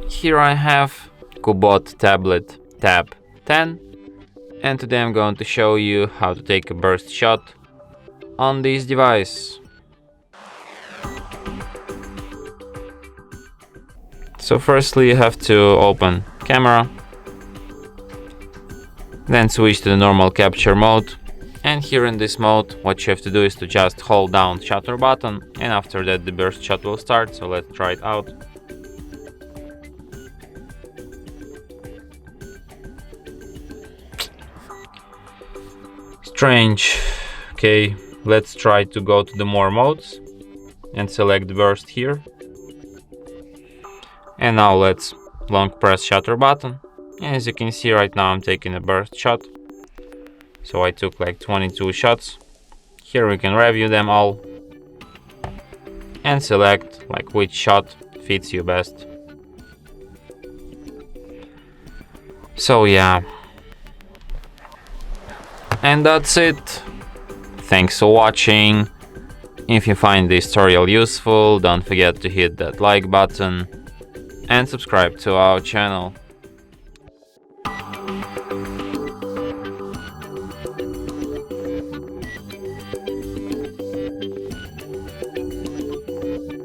Here I have CUBOT tablet Tab 10, and today I'm going to show you how to take a burst shot on this device. So firstly you have to open camera, then switch to the normal capture mode, and here in this mode what you have to do is to just hold down shutter button, and after that the burst shot will start. So let's try it out. Strange. Okay, let's try to go to the more modes and select the burst here. And now let's long press shutter button. And as you can see right now I'm taking a burst shot. So I took like 22 shots. Here we can review them all and select like which shot fits you best. So yeah. And that's it. Thanks for watching. If you find this tutorial useful, don't forget to hit that like button and subscribe to our channel.